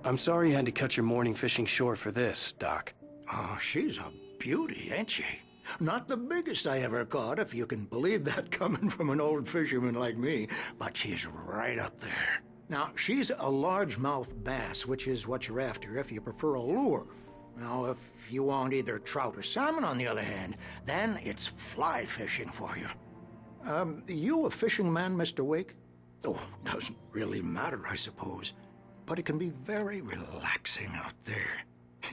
I'm sorry you had to cut your morning fishing short for this, Doc. Oh, she's a beauty, ain't she? Not the biggest I ever caught, if you can believe that coming from an old fisherman like me, but she's right up there. Now, she's a largemouth bass, which is what you're after if you prefer a lure. Now, if you want either trout or salmon, on the other hand, then it's fly fishing for you. You a fishing man, Mr. Wake? Oh, doesn't really matter, I suppose. But it can be very relaxing out there.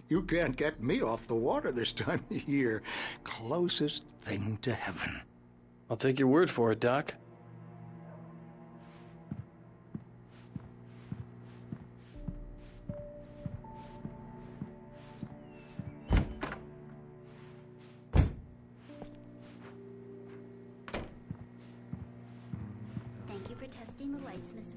You can't get me off the water this time of year. Closest thing to heaven. I'll take your word for it, Doc. Thank you for testing the lights, Mr.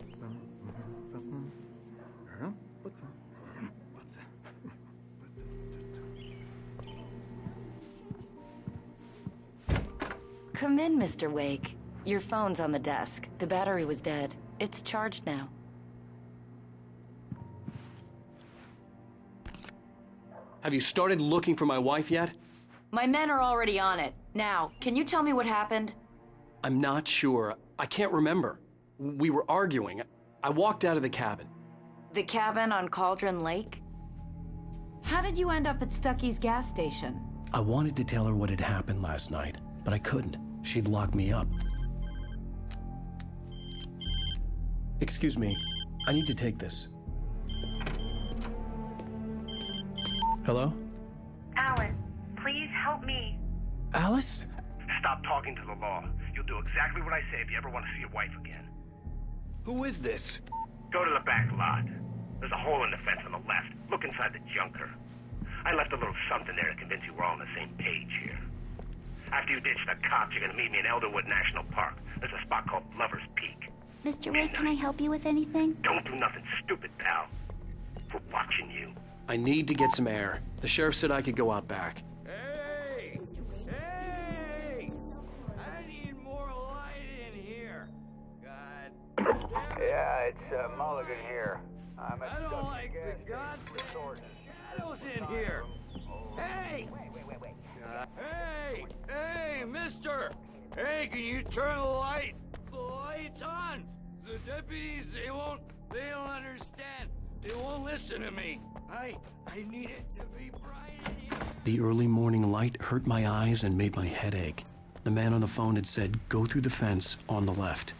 Come in, Mr. Wake. Your phone's on the desk. The battery was dead. It's charged now. Have you started looking for my wife yet? My men are already on it. Now, can you tell me what happened? I'm not sure. I can't remember. We were arguing. I walked out of the cabin. The cabin on Cauldron Lake? How did you end up at Stucky's gas station? I wanted to tell her what had happened last night, but I couldn't. She'd lock me up. Excuse me. I need to take this. Hello? Alice, please help me. Alice? Stop talking to the law. You'll do exactly what I say if you ever want to see your wife again. Who is this? Go to the back lot. There's a hole in the fence on the left. Look inside the junker. I left a little something there to convince you we're all on the same page here. After you ditch the cops, you're gonna meet me in Elderwood National Park. There's a spot called Lover's Peak. Mr. Wake, can I help you with anything? Don't do nothing stupid, pal. We're watching you. I need to get some air. The sheriff said I could go out back. Hey! Hey! I need more light in here. God. Yeah, it's Mulligan here. I'm at I don't like the goddamn shadows in here. Hey! Wait. Hey! Hey, mister! Hey, can you turn the lights on? The deputies, they don't understand. They won't listen to me. I need it to be bright in here. The early morning light hurt my eyes and made my head ache. The man on the phone had said, go through the fence on the left.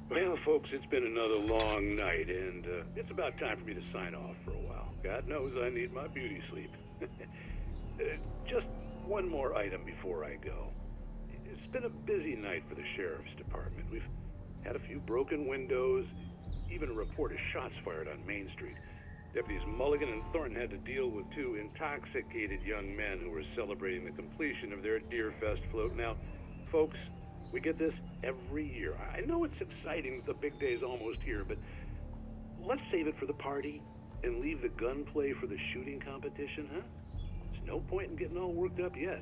Well, folks, it's been another long night, and it's about time for me to sign off for a while. God knows I need my beauty sleep. Just one more item before I go. It's been a busy night for the sheriff's department. We've had a few broken windows, even a report of shots fired on Main Street. Deputies Mulligan and Thornton had to deal with two intoxicated young men who were celebrating the completion of their Deerfest float. Now, folks, we get this every year. I know it's exciting that the big day's almost here, but let's save it for the party and leave the gunplay for the shooting competition, huh? There's no point in getting all worked up yet.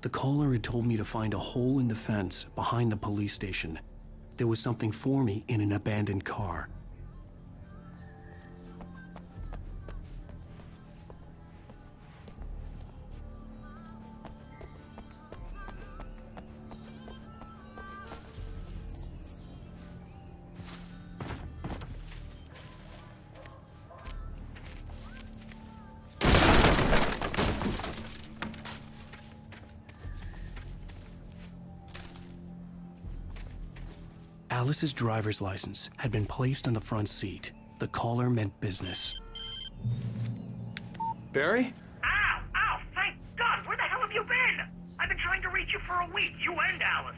The caller had told me to find a hole in the fence behind the police station. There was something for me in an abandoned car. Alice's driver's license had been placed on the front seat. The caller meant business. Barry? Ow! Ow! Thank God! Where the hell have you been? I've been trying to reach you for a week, you and Alice.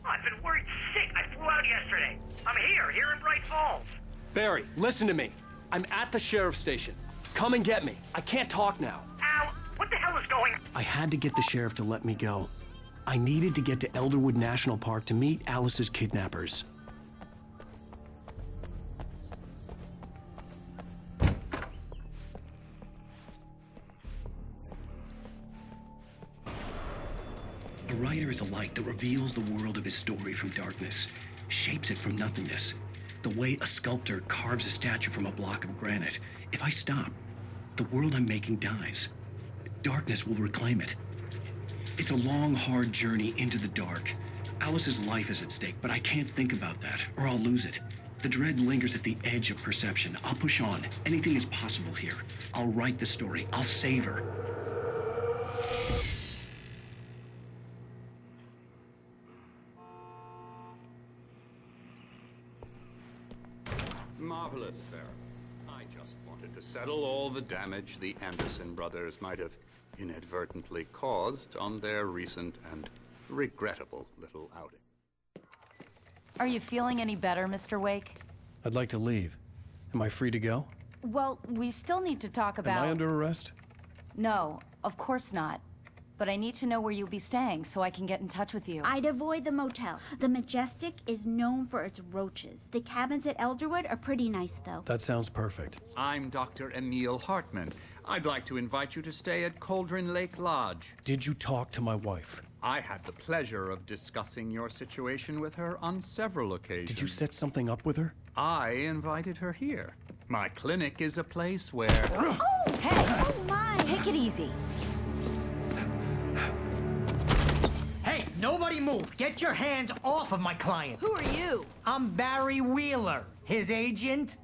Oh, I've been worried sick. I flew out yesterday. I'm here in Bright Falls. Barry, listen to me. I'm at the sheriff's station. Come and get me. I can't talk now. Ow! What the hell is going on? I had to get the sheriff to let me go. I needed to get to Elderwood National Park to meet Alice's kidnappers. A writer is a light that reveals the world of his story from darkness, shapes it from nothingness. The way a sculptor carves a statue from a block of granite. If I stop, the world I'm making dies. Darkness will reclaim it. It's a long, hard journey into the dark. Alice's life is at stake, but I can't think about that, or I'll lose it. The dread lingers at the edge of perception. I'll push on. Anything is possible here. I'll write the story. I'll save her. Marvelous, sir. I just wanted to settle all the damage the Anderson brothers might have inadvertently caused on their recent and regrettable little outing. Are you feeling any better, Mr. Wake? I'd like to leave. Am I free to go? Well, we still need to talk about... Am I under arrest? No, of course not. But I need to know where you'll be staying so I can get in touch with you. I'd avoid the motel. The Majestic is known for its roaches. The cabins at Elderwood are pretty nice, though. That sounds perfect. I'm Dr. Emil Hartman. I'd like to invite you to stay at Cauldron Lake Lodge. Did you talk to my wife? I had the pleasure of discussing your situation with her on several occasions. Did you set something up with her? I invited her here. My clinic is a place where... Oh! Hey! Oh, my! Take it easy. Hey, nobody move! Get your hands off of my client! Who are you? I'm Barry Wheeler, his agent.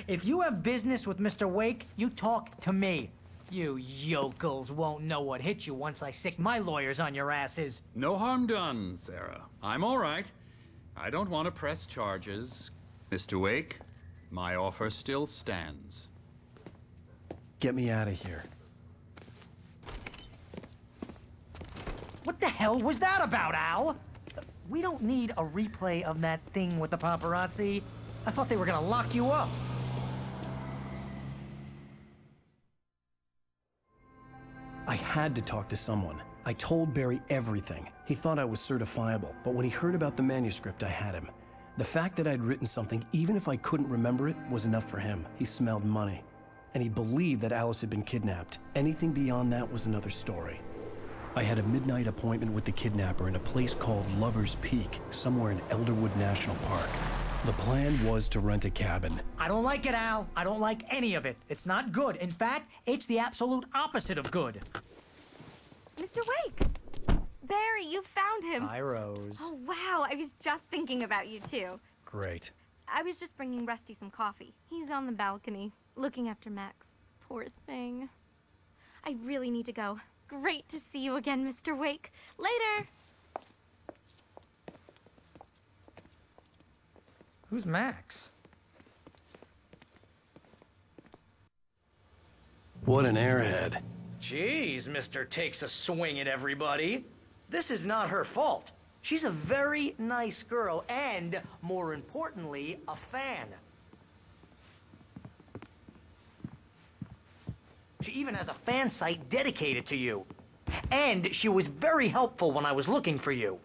If you have business with Mr. Wake, you talk to me. You yokels won't know what hit you once I sick my lawyers on your asses. No harm done, Sarah. I'm all right. I don't want to press charges. Mr. Wake, my offer still stands. Get me out of here. What the hell was that about, Al? We don't need a replay of that thing with the paparazzi. I thought they were gonna lock you up. I had to talk to someone. I told Barry everything. He thought I was certifiable, but when he heard about the manuscript, I had him. The fact that I'd written something, even if I couldn't remember it, was enough for him. He smelled money. And he believed that Alice had been kidnapped. Anything beyond that was another story. I had a midnight appointment with the kidnapper in a place called Lover's Peak, somewhere in Elderwood National Park. The plan was to rent a cabin. I don't like it, Al. I don't like any of it. It's not good. In fact, it's the absolute opposite of good. Mr. Wake! Barry, you found him. Hi, Rose. Oh, wow. I was just thinking about you, too. Great. I was just bringing Rusty some coffee. He's on the balcony, looking after Max. Poor thing. I really need to go. Great to see you again, Mr. Wake. Later! Who's Max? What an airhead. Jeez, Mr. Takes a swing at everybody. This is not her fault. She's a very nice girl and, more importantly, a fan. She even has a fan site dedicated to you. And she was very helpful when I was looking for you.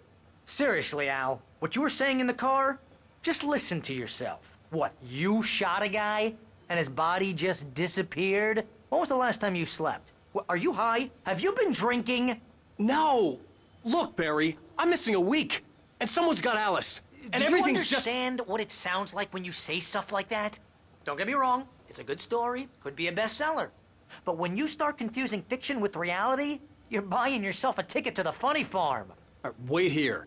Seriously, Al, what you were saying in the car, just listen to yourself. What, you shot a guy and his body just disappeared? When was the last time you slept? What, are you high? Have you been drinking? No! Look, Barry, I'm missing a week, and someone's got Alice, and everything's just... Do you understand what it sounds like when you say stuff like that? Don't get me wrong, it's a good story, could be a bestseller. But when you start confusing fiction with reality, you're buying yourself a ticket to the funny farm. Wait here.